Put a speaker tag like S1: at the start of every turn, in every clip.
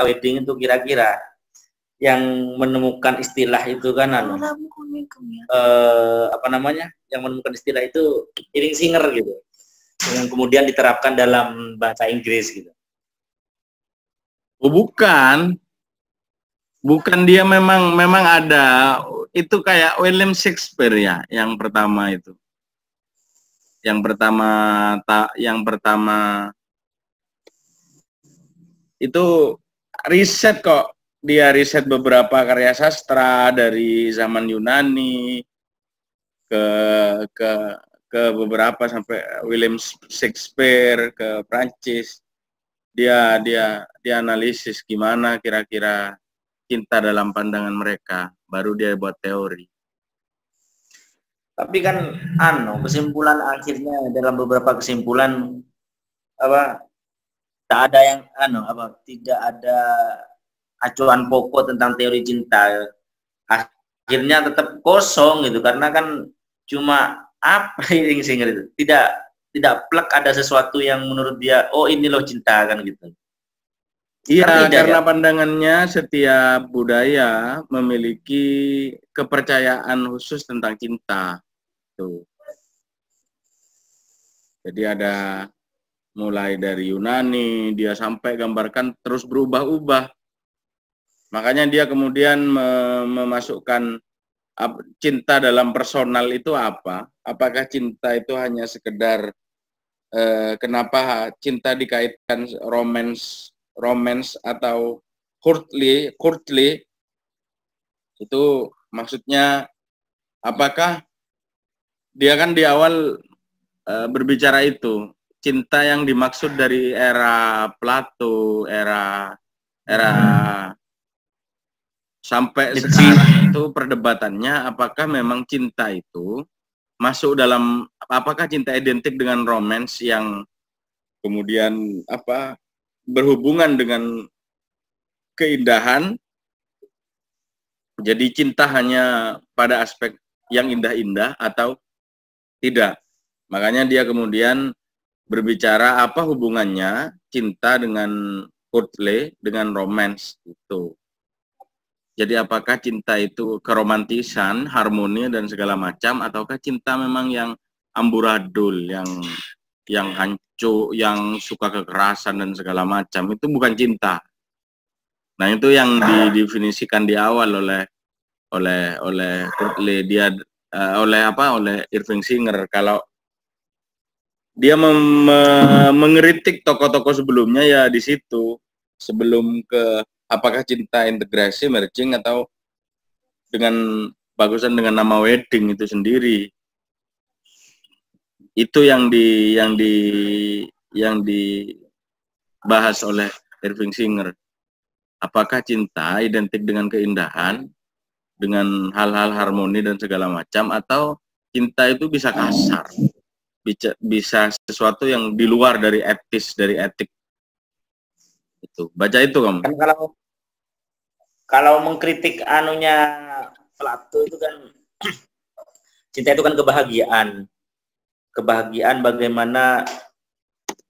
S1: wedding itu kira-kira yang menemukan istilah itu kan apa namanya, yang menemukan istilah itu Irving Singer gitu, yang kemudian diterapkan dalam bahasa Inggris gitu.
S2: Oh, bukan dia memang ada itu kayak William Shakespeare ya, yang pertama itu. Yang pertama itu riset kok. Dia riset beberapa karya sastra dari zaman Yunani ke beberapa sampai William Shakespeare ke Prancis. Dia analisis gimana kira-kira cinta dalam pandangan mereka, baru dia buat teori.
S1: Tapi kan kesimpulan akhirnya dalam beberapa kesimpulan tak ada yang tidak ada acuan pokok tentang teori cinta. Akhirnya tetap kosong gitu, karena kan cuma Irving Singer itu tidak plek ada sesuatu yang menurut dia, oh ini loh cinta kan gitu.
S2: Iya, karena pandangannya setiap budaya memiliki kepercayaan khusus tentang cinta. Tuh. Jadi ada mulai dari Yunani, dia sampai gambarkan terus berubah-ubah. Makanya dia kemudian memasukkan cinta dalam personal itu apa? Apakah cinta itu hanya sekedar kenapa cinta dikaitkan romance atau courtly itu maksudnya apakah dia kan di awal berbicara itu cinta yang dimaksud dari era Plato, era sampai sekarang itu perdebatannya apakah memang cinta itu masuk dalam, apakah cinta identik dengan romance yang kemudian berhubungan dengan keindahan, jadi cinta hanya pada aspek yang indah-indah atau tidak. Makanya dia kemudian berbicara apa hubungannya cinta dengan courtly dengan romance itu. Jadi apakah cinta itu keromantisan, harmoni dan segala macam, ataukah cinta memang yang amburadul, yang hancur, yang suka kekerasan dan segala macam, itu bukan cinta. Nah, itu yang didefinisikan di awal oleh Courtly, dia oleh Irving Singer. Kalau dia mengeritik tokoh-tokoh sebelumnya ya di situ, sebelum ke apakah cinta integrasi, merging, atau dengan bagusan dengan nama wedding itu sendiri. Itu yang dibahas oleh Irving Singer. Apakah cinta identik dengan keindahan, dengan hal-hal harmoni dan segala macam, atau cinta itu bisa kasar, bisa sesuatu yang di luar dari etis, dari etik. Itu baca itu kamu.
S1: Kan kalau mengkritik Plato itu kan cinta itu kan kebahagiaan bagaimana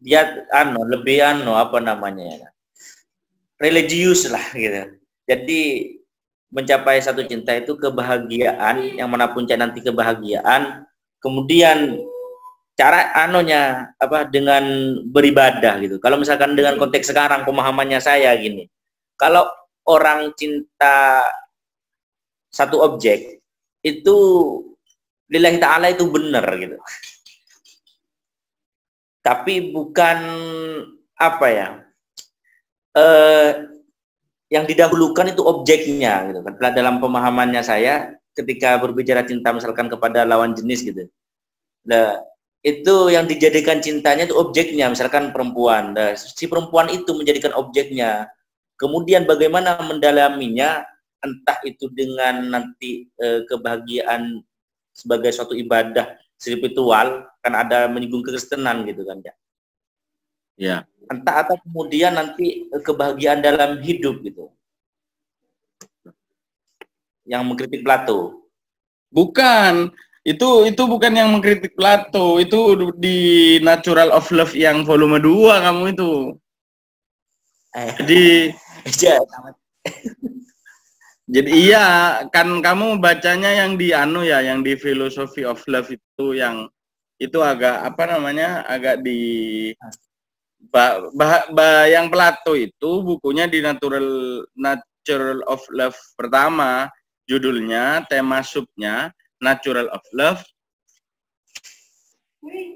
S1: dia lebih religius lah gitu. Jadi mencapai satu cinta itu kebahagiaan, yang mana puncak nanti kebahagiaan, kemudian cara dengan beribadah gitu. Kalau misalkan dengan konteks sekarang pemahamannya saya gini, kalau orang cinta satu objek itu lillahi ta'ala itu benar gitu, tapi bukan yang didahulukan itu objeknya gitu kan. Dalam pemahamannya saya ketika berbicara cinta misalkan kepada lawan jenis gitu, nah itu yang dijadikan cintanya itu objeknya, misalkan perempuan. Nah, si perempuan itu menjadikan objeknya. Kemudian bagaimana mendalaminya, entah itu dengan nanti kebahagiaan sebagai suatu ibadah spiritual, kan ada menyinggung kekristenan gitu kan ya.
S2: Ya.
S1: Entah atau kemudian nanti kebahagiaan dalam hidup gitu. Yang mengkritik Plato.
S2: Bukan. Itu bukan yang mengkritik Plato, itu di Natural of Love yang volume 2 kamu itu. Jadi
S1: Ya.
S2: Jadi iya, kan kamu bacanya yang di anu ya, yang di Philosophy of Love itu, yang itu agak apa namanya, agak di yang Plato itu bukunya di Natural of Love pertama, judulnya, tema subnya Natural of Love,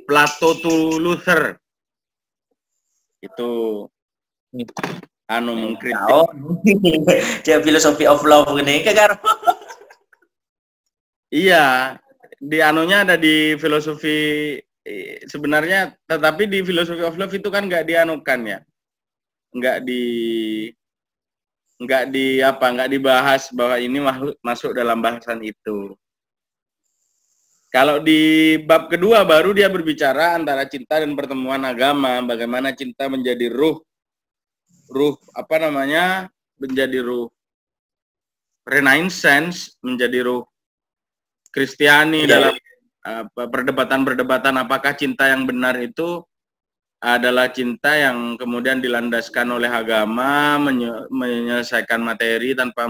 S2: Plato to Luther. Itu anu mengkritik.
S1: Oh, Philosophy of Love ini kagar.
S2: Iya, di anunya ada di filosofi sebenarnya, tetapi di Philosophy of Love itu kan nggak dianukan ya, nggak dibahas bahwa ini masuk dalam bahasan itu. Kalau di bab kedua baru dia berbicara antara cinta dan pertemuan agama, bagaimana cinta menjadi ruh apa namanya, menjadi ruh Renaissance, menjadi ruh Kristiani dalam perdebatan-perdebatan apakah cinta yang benar itu adalah cinta yang kemudian dilandaskan oleh agama, menyelesaikan materi tanpa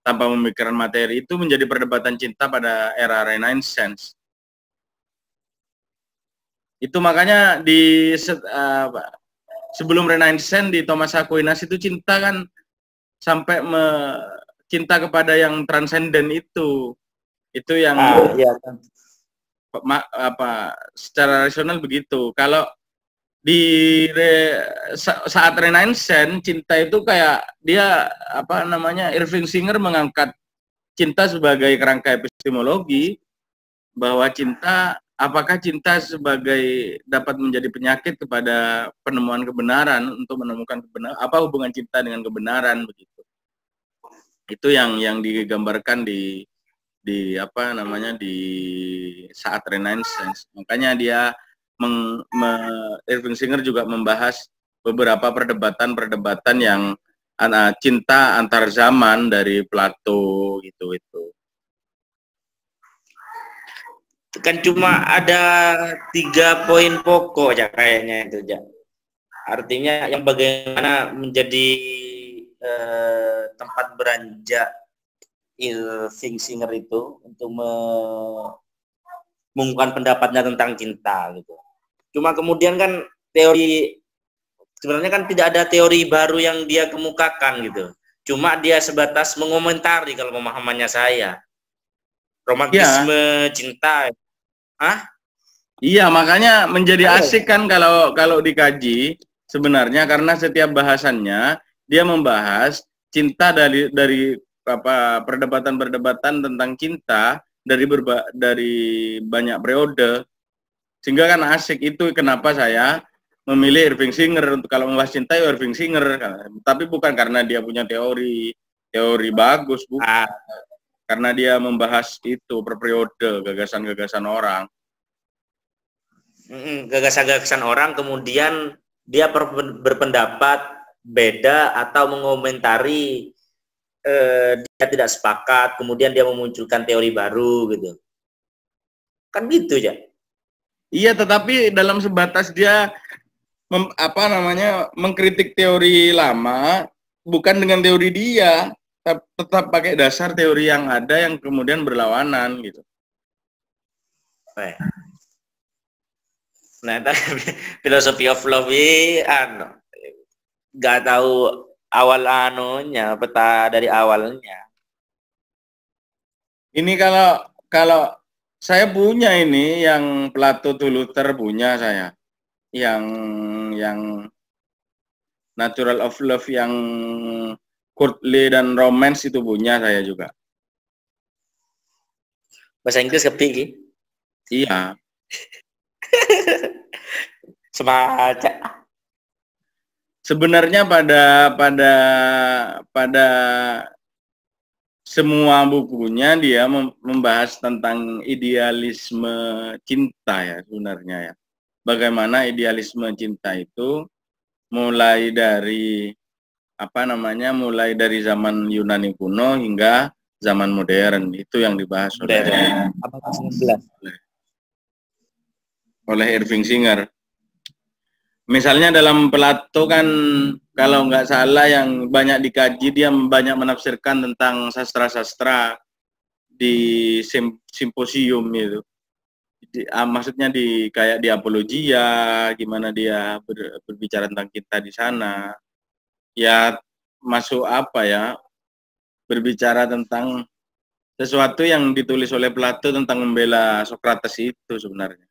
S2: memikirkan materi. Itu menjadi perdebatan cinta pada era Renaissance. Itu makanya di sebelum Renaissance di Thomas Aquinas itu cinta kan sampai cinta kepada yang transenden itu yang
S1: iya.
S2: Secara rasional begitu. Kalau di saat Renaissance cinta itu kayak dia apa namanya, Irving Singer mengangkat cinta sebagai kerangka epistemologi, bahwa apakah cinta sebagai dapat menjadi penyakit kepada penemuan kebenaran, untuk menemukan kebenaran, apa hubungan cinta dengan kebenaran, begitu. Itu yang digambarkan di apa namanya, di saat Renaissance. Makanya dia Irving Singer juga membahas beberapa perdebatan yang cinta antar zaman dari Plato gitu itu.
S1: Kan cuma ada 3 poin pokok ya kayaknya itu ya. Artinya yang bagaimana menjadi tempat beranjak Irving Singer itu untuk mengungkapkan pendapatnya tentang cinta gitu. Cuma kemudian kan sebenarnya kan tidak ada teori baru yang dia kemukakan gitu. Cuma dia sebatas mengomentari kalau pemahamannya saya. Romantisme cinta.
S2: Iya, makanya menjadi asik kan kalau dikaji sebenarnya, karena setiap bahasannya dia membahas cinta dari perdebatan tentang cinta dari banyak periode, sehingga kan asik. Itu kenapa saya memilih Irving Singer untuk kalau membahas cinta, ya Irving Singer, tapi bukan karena dia punya teori bagus, bukan. Karena dia membahas itu per periode, gagasan-gagasan orang.
S1: Gagasan-gagasan orang, kemudian dia berpendapat beda atau mengomentari dia tidak sepakat, kemudian dia memunculkan teori baru gitu. Kan gitu ya.
S2: Iya, tetapi dalam sebatas dia mengkritik teori lama, bukan dengan teori dia, tetap pakai dasar teori yang ada yang kemudian berlawanan gitu.
S1: Nah, Philosophy of Love nggak tahu awal peta dari awalnya.
S2: Ini kalau saya punya ini yang Plato to Luther punya saya, yang Natural of Love, yang Courtly dan Romance itu punya saya juga.
S1: Bahasa Inggris kepi?
S2: Iya.
S1: Semacam.
S2: Sebenarnya pada semua bukunya dia membahas tentang idealisme cinta ya sebenarnya ya. Bagaimana idealisme cinta itu mulai dari mulai dari zaman Yunani kuno hingga zaman modern, itu yang dibahas oleh Irving Singer. Misalnya dalam Plato kan kalau nggak salah yang banyak dikaji, dia banyak menafsirkan tentang sastra-sastra di simposium itu. Maksudnya kayak di apologia, gimana dia berbicara tentang kita di sana. Ya masuk apa ya, berbicara tentang sesuatu yang ditulis oleh Plato tentang membela Sokrates itu sebenarnya.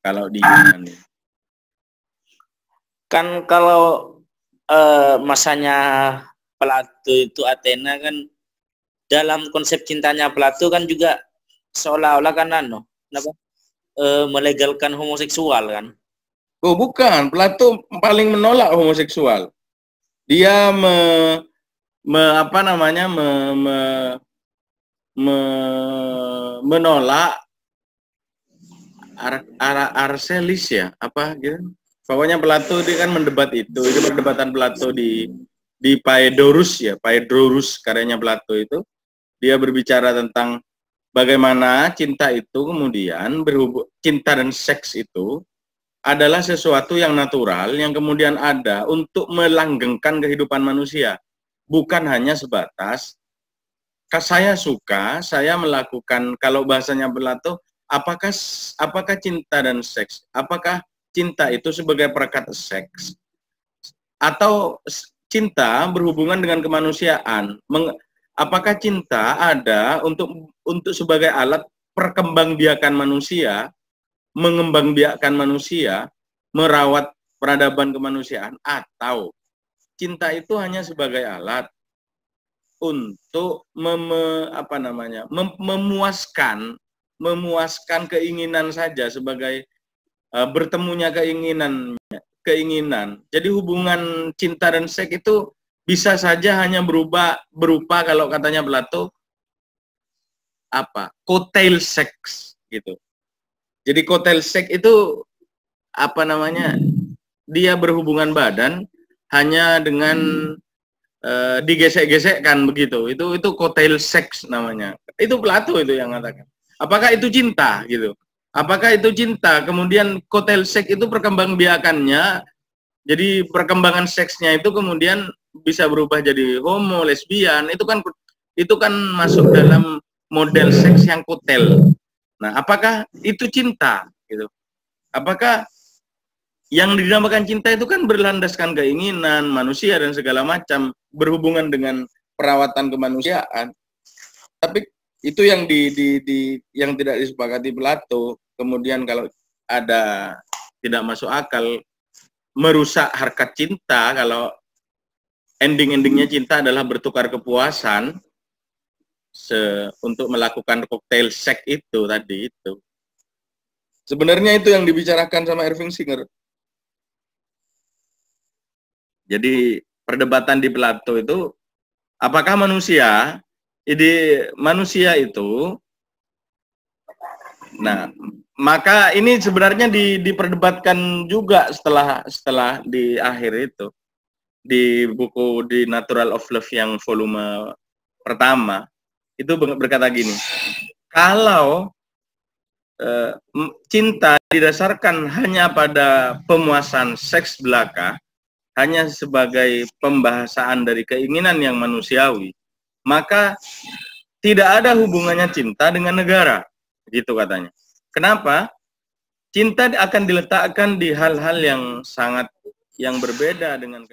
S2: Kalau di Yunani.
S1: Kan kalau masanya Plato itu Athena kan, dalam konsep cintanya Plato kan juga seolah-olah kan melegalkan homoseksual kan.
S2: Oh bukan, Plato paling menolak homoseksual. Dia menolak Arselis ya, apa gitu. Pokoknya Plato dia kan mendebat itu perdebatan Plato di Phaedrus ya, Phaedrus karyanya Plato itu. Dia berbicara tentang bagaimana cinta itu kemudian cinta dan seks itu adalah sesuatu yang natural yang kemudian ada untuk melanggengkan kehidupan manusia. Bukan hanya sebatas saya suka, saya melakukan, kalau bahasanya Plato, apakah cinta dan seks? Apakah cinta itu sebagai perekat seks? Atau cinta berhubungan dengan kemanusiaan? Apakah cinta ada untuk sebagai alat perkembangbiakan manusia, mengembangbiakan manusia, merawat peradaban kemanusiaan, atau cinta itu hanya sebagai alat untuk memuaskan keinginan saja, sebagai bertemunya keinginan. Jadi hubungan cinta dan seks itu bisa saja hanya berupa kalau katanya Plato cocktail seks gitu. Jadi cocktail seks itu dia berhubungan badan hanya dengan digesek-gesekkan begitu. Itu cocktail seks namanya. Itu Plato itu yang mengatakan. Apakah itu cinta gitu? Apakah itu cinta? Kemudian cocktail seks itu perkembangbiakannya, jadi perkembangan seksnya itu kemudian bisa berubah jadi homo, lesbian. Itu kan masuk dalam model seks yang cocktail. Nah, apakah itu cinta gitu? Apakah yang dinamakan cinta itu kan berlandaskan keinginan manusia dan segala macam, berhubungan dengan perawatan kemanusiaan. Tapi itu yang yang tidak disepakati Plato. Kemudian kalau ada tidak masuk akal, merusak harkat cinta, kalau ending-endingnya cinta adalah bertukar kepuasan untuk melakukan cocktail seks itu tadi itu. Sebenarnya itu yang dibicarakan sama Irving Singer. Jadi perdebatan di Plato itu, apakah manusia itu, nah maka ini sebenarnya diperdebatkan juga setelah di akhir itu, di buku di Natural of Love yang volume pertama itu berkata gini, kalau cinta didasarkan hanya pada pemuasan seks belaka, hanya sebagai pembahasaan dari keinginan yang manusiawi, maka tidak ada hubungannya cinta dengan negara, gitu katanya. Kenapa? Cinta akan diletakkan di hal-hal yang berbeda dengan